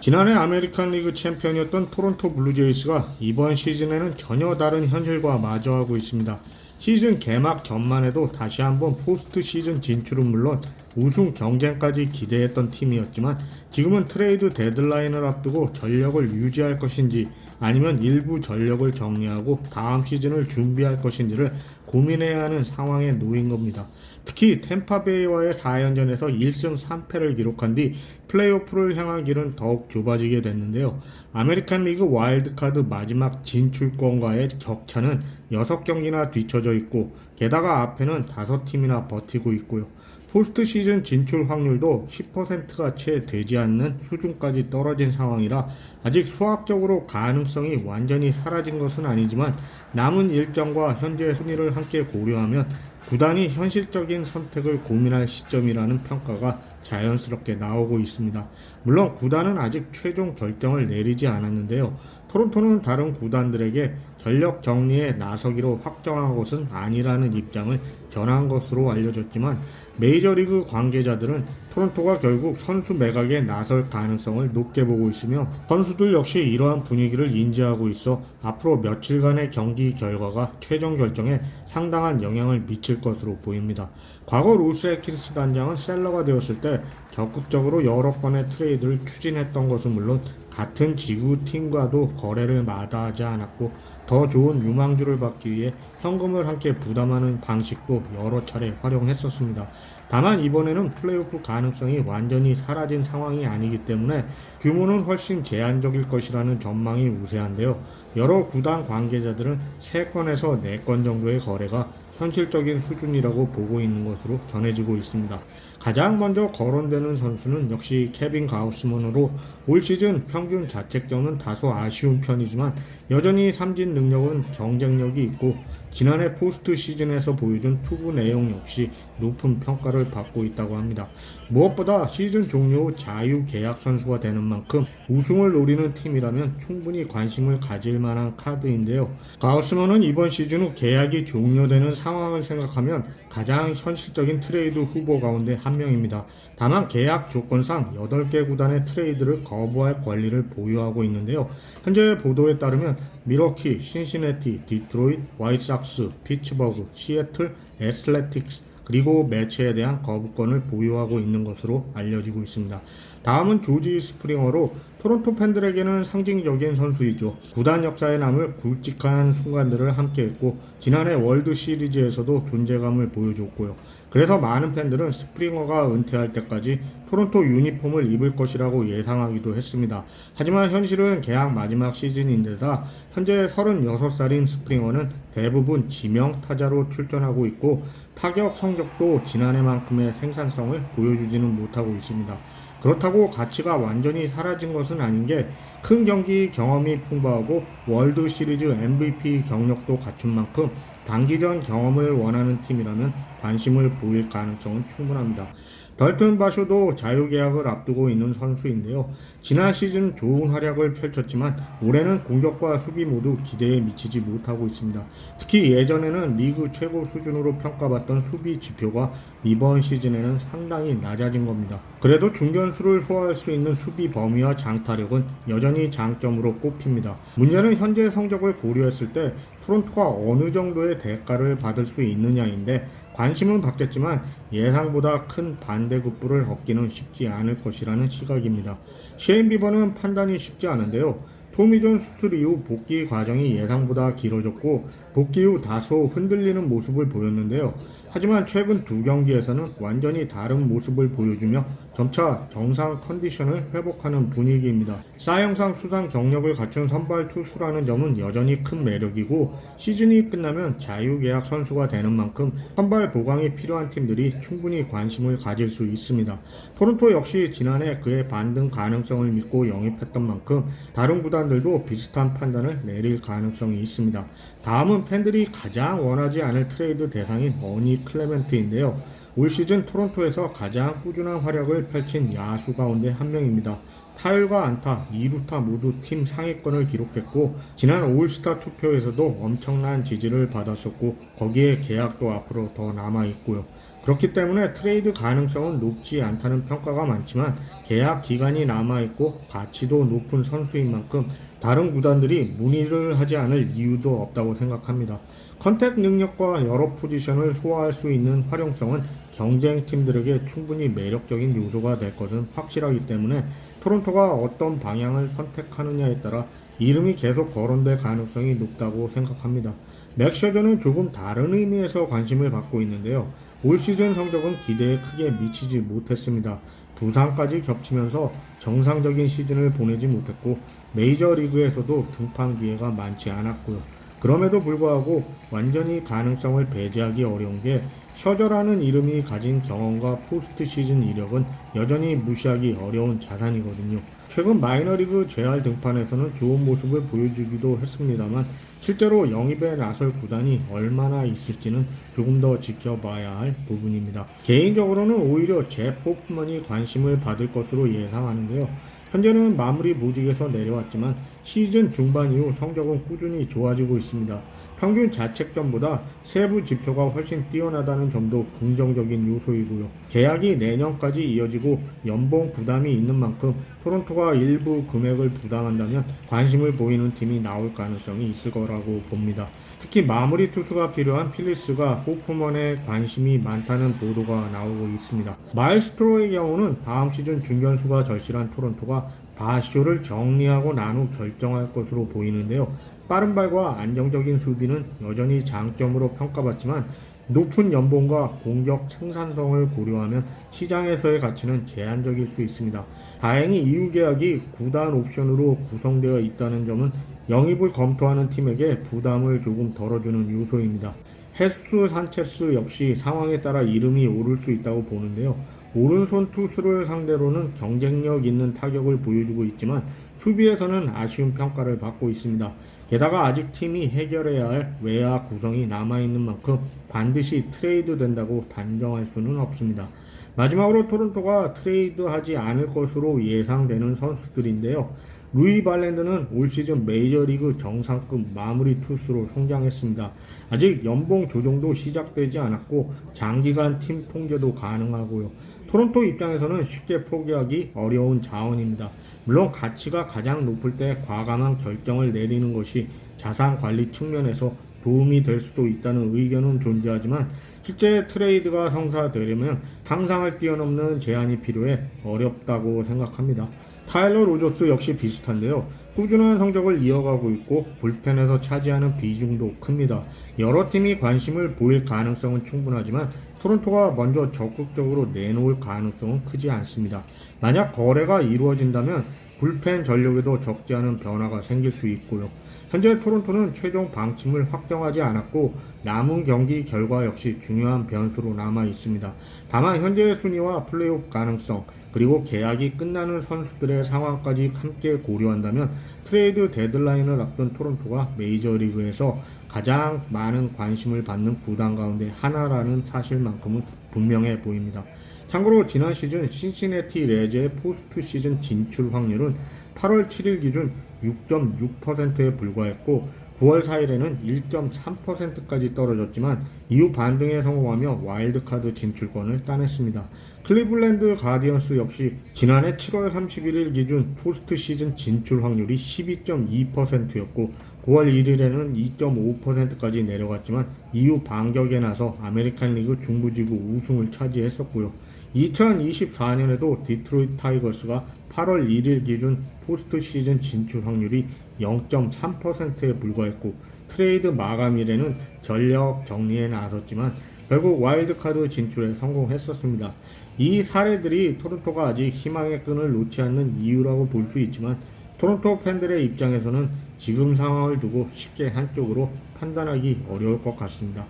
지난해 아메리칸 리그 챔피언이었던 토론토 블루제이스가 이번 시즌에는 전혀 다른 현실과 마주하고 있습니다. 시즌 개막 전만 해도 다시 한번 포스트 시즌 진출은 물론 우승 경쟁까지 기대했던 팀이었지만 지금은 트레이드 데드라인을 앞두고 전력을 유지할 것인지 아니면 일부 전력을 정리하고 다음 시즌을 준비할 것인지를 고민해야 하는 상황에 놓인 겁니다. 특히 템파베이와의 4연전에서 1승 3패를 기록한 뒤 플레이오프를 향한 길은 더욱 좁아지게 됐는데요. 아메리칸 리그 와일드카드 마지막 진출권과의 격차는 6경기나 뒤쳐져 있고 게다가 앞에는 5팀이나 버티고 있고요. 포스트 시즌 진출 확률도 10%가 채 되지 않는 수준까지 떨어진 상황이라 아직 수학적으로 가능성이 완전히 사라진 것은 아니지만 남은 일정과 현재 순위를 함께 고려하면 구단이 현실적인 선택을 고민할 시점이라는 평가가 자연스럽게 나오고 있습니다. 물론 구단은 아직 최종 결정을 내리지 않았는데요. 토론토는 다른 구단들에게 전력 정리에 나서기로 확정한 것은 아니라는 입장을 전한 것으로 알려졌지만 메이저리그 관계자들은 토론토가 결국 선수 매각에 나설 가능성을 높게 보고 있으며 선수들 역시 이러한 분위기를 인지하고 있어 앞으로 며칠간의 경기 결과가 최종 결정에 상당한 영향을 미칠 것으로 보입니다. 과거 로스 애킨스 단장은 셀러가 되었을 때 적극적으로 여러 건의 트레이드를 추진했던 것은 물론 같은 지구 팀과도 거래를 마다하지 않았고 더 좋은 유망주를 받기 위해 현금을 함께 부담하는 방식도 여러 차례 활용했었습니다. 다만 이번에는 플레이오프 가능성이 완전히 사라진 상황이 아니기 때문에 규모는 훨씬 제한적일 것이라는 전망이 우세한데요. 여러 구단 관계자들은 3건에서 4건 정도의 거래가 현실적인 수준이라고 보고 있는 것으로 전해지고 있습니다. 가장 먼저 거론되는 선수는 역시 케빈 가우스먼으로 올 시즌 평균 자책점은 다소 아쉬운 편이지만 여전히 삼진 능력은 경쟁력이 있고 지난해 포스트 시즌에서 보여준 투구 내용 역시 높은 평가를 받고 있다고 합니다. 무엇보다 시즌 종료 후 자유 계약 선수가 되는 만큼 우승을 노리는 팀이라면 충분히 관심을 가질 만한 카드인데요. 가우스먼은 이번 시즌 후 계약이 종료되는 상황을 생각하면 가장 현실적인 트레이드 후보 가운데 한 명입니다. 다만 계약 조건상 8개 구단의 트레이드를 거부할 권리를 보유하고 있는데요. 현재 보도에 따르면 미러키, 신시내티, 디트로이트, 화이트삭스, 피츠버그, 시애틀, 애슬레틱스 그리고 매체에 대한 거부권을 보유하고 있는 것으로 알려지고 있습니다. 다음은 조지 스프링어로 토론토 팬들에게는 상징적인 선수이죠. 구단 역사에 남을 굵직한 순간들을 함께했고 지난해 월드 시리즈에서도 존재감을 보여줬고요. 그래서 많은 팬들은 스프링어가 은퇴할 때까지 토론토 유니폼을 입을 것이라고 예상하기도 했습니다. 하지만 현실은 계약 마지막 시즌인데다 현재 36살인 스프링어는 대부분 지명 타자로 출전하고 있고 타격 성적도 지난해만큼의 생산성을 보여주지는 못하고 있습니다. 그렇다고 가치가 완전히 사라진 것은 아닌 게 큰 경기 경험이 풍부하고 월드 시리즈 MVP 경력도 갖춘 만큼 단기전 경험을 원하는 팀이라면 관심을 보일 가능성은 충분합니다. 덜튼 바쇼도 자유계약을 앞두고 있는 선수인데요. 지난 시즌 좋은 활약을 펼쳤지만 올해는 공격과 수비 모두 기대에 미치지 못하고 있습니다. 특히 예전에는 리그 최고 수준으로 평가받던 수비 지표가 이번 시즌에는 상당히 낮아진 겁니다. 그래도 중견수를 소화할 수 있는 수비 범위와 장타력은 여전히 장점으로 꼽힙니다. 문제는 현재 성적을 고려했을 때 토론토가 어느 정도의 대가를 받을 수 있느냐인데 관심은 받겠지만 예상보다 큰 반대급부를 얻기는 쉽지 않을 것이라는 시각입니다. 셰인 비버는 판단이 쉽지 않은데요. 토미존 수술 이후 복귀 과정이 예상보다 길어졌고 복귀 후 다소 흔들리는 모습을 보였는데요. 하지만 최근 2경기에서는 완전히 다른 모습을 보여주며 점차 정상 컨디션을 회복하는 분위기입니다. 사이영상 수상 경력을 갖춘 선발 투수라는 점은 여전히 큰 매력이고 시즌이 끝나면 자유계약 선수가 되는 만큼 선발 보강이 필요한 팀들이 충분히 관심을 가질 수 있습니다. 토론토 역시 지난해 그의 반등 가능성을 믿고 영입했던 만큼 다른 구단들도 비슷한 판단을 내릴 가능성이 있습니다. 다음은 팬들이 가장 원하지 않을 트레이드 대상인 어니 클레멘트인데요. 올 시즌 토론토에서 가장 꾸준한 활약을 펼친 야수 가운데 한 명입니다. 타율과 안타, 2루타 모두 팀 상위권을 기록했고 지난 올스타 투표에서도 엄청난 지지를 받았었고 거기에 계약도 앞으로 더 남아있고요. 그렇기 때문에 트레이드 가능성은 높지 않다는 평가가 많지만 계약 기간이 남아있고 가치도 높은 선수인 만큼 다른 구단들이 문의를 하지 않을 이유도 없다고 생각합니다. 컨택 능력과 여러 포지션을 소화할 수 있는 활용성은 경쟁팀들에게 충분히 매력적인 요소가 될 것은 확실하기 때문에 토론토가 어떤 방향을 선택하느냐에 따라 이름이 계속 거론될 가능성이 높다고 생각합니다. 맥 셔저는 조금 다른 의미에서 관심을 받고 있는데요. 올 시즌 성적은 기대에 크게 미치지 못했습니다. 부상까지 겹치면서 정상적인 시즌을 보내지 못했고 메이저리그에서도 등판 기회가 많지 않았고요. 그럼에도 불구하고 완전히 가능성을 배제하기 어려운 게 셔저라는 이름이 가진 경험과 포스트 시즌 이력은 여전히 무시하기 어려운 자산이거든요. 최근 마이너리그 재활 등판에서는 좋은 모습을 보여주기도 했습니다만 실제로 영입에 나설 구단이 얼마나 있을지는 조금 더 지켜봐야 할 부분입니다. 개인적으로는 오히려 제프 호프먼이 관심을 받을 것으로 예상하는데요. 현재는 마무리 보직에서 내려왔지만 시즌 중반 이후 성적은 꾸준히 좋아지고 있습니다. 평균 자책점보다 세부 지표가 훨씬 뛰어나다는 점도 긍정적인 요소이고요. 계약이 내년까지 이어지고 연봉 부담이 있는 만큼 토론토가 일부 금액을 부담한다면 관심을 보이는 팀이 나올 가능성이 있을 거라고 봅니다. 특히 마무리 투수가 필요한 필리스가 호프먼에 관심이 많다는 보도가 나오고 있습니다. 마일스트로의 경우는 다음 시즌 중견수가 절실한 토론토가 바쇼를 정리하고 난 후 결정할 것으로 보이는데요. 빠른 발과 안정적인 수비는 여전히 장점으로 평가받지만 높은 연봉과 공격 생산성을 고려하면 시장에서의 가치는 제한적일 수 있습니다. 다행히 이후 계약이 구단 옵션으로 구성되어 있다는 점은 영입을 검토하는 팀에게 부담을 조금 덜어주는 요소입니다. 헤수스 산체스 역시 상황에 따라 이름이 오를 수 있다고 보는데요. 오른손 투수를 상대로는 경쟁력 있는 타격을 보여주고 있지만 수비에서는 아쉬운 평가를 받고 있습니다. 게다가 아직 팀이 해결해야 할 외야 구성이 남아있는 만큼 반드시 트레이드 된다고 단정할 수는 없습니다. 마지막으로 토론토가 트레이드하지 않을 것으로 예상되는 선수들인데요. 루이 발랜드는 올 시즌 메이저리그 정상급 마무리 투수로 성장했습니다. 아직 연봉 조정도 시작되지 않았고 장기간 팀 통제도 가능하고요. 토론토 입장에서는 쉽게 포기하기 어려운 자원입니다. 물론 가치가 가장 높을 때 과감한 결정을 내리는 것이 자산 관리 측면에서 도움이 될 수도 있다는 의견은 존재하지만 실제 트레이드가 성사되려면 상상을 뛰어넘는 제한이 필요해 어렵다고 생각합니다. 타일러 로저스 역시 비슷한데요. 꾸준한 성적을 이어가고 있고 불펜에서 차지하는 비중도 큽니다. 여러 팀이 관심을 보일 가능성은 충분하지만 토론토가 먼저 적극적으로 내놓을 가능성은 크지 않습니다. 만약 거래가 이루어진다면 불펜 전력에도 적지 않은 변화가 생길 수 있고요. 현재 토론토는 최종 방침을 확정하지 않았고 남은 경기 결과 역시 중요한 변수로 남아 있습니다. 다만 현재의 순위와 플레이오프 가능성 그리고 계약이 끝나는 선수들의 상황까지 함께 고려한다면 트레이드 데드라인을 앞둔 토론토가 메이저리그에서 가장 많은 관심을 받는 구단 가운데 하나라는 사실만큼은 분명해 보입니다. 참고로 지난 시즌 신시내티 레즈의 포스트 시즌 진출 확률은 8월 7일 기준 6.6%에 불과했고 9월 4일에는 1.3%까지 떨어졌지만 이후 반등에 성공하며 와일드카드 진출권을 따냈습니다. 클리블랜드 가디언스 역시 지난해 7월 31일 기준 포스트 시즌 진출 확률이 12.2%였고 9월 1일에는 2.5%까지 내려갔지만 이후 반격에 나서 아메리칸 리그 중부지구 우승을 차지했었고요. 2024년에도 디트로이트 타이거스가 8월 1일 기준 포스트 시즌 진출 확률이 0.3%에 불과했고 트레이드 마감일에는 전력 정리에 나섰지만 결국 와일드카드 진출에 성공했었습니다. 이 사례들이 토론토가 아직 희망의 끈을 놓지 않는 이유라고 볼 수 있지만 토론토 팬들의 입장에서는 지금 상황을 두고 쉽게 한쪽으로 판단하기 어려울 것 같습니다.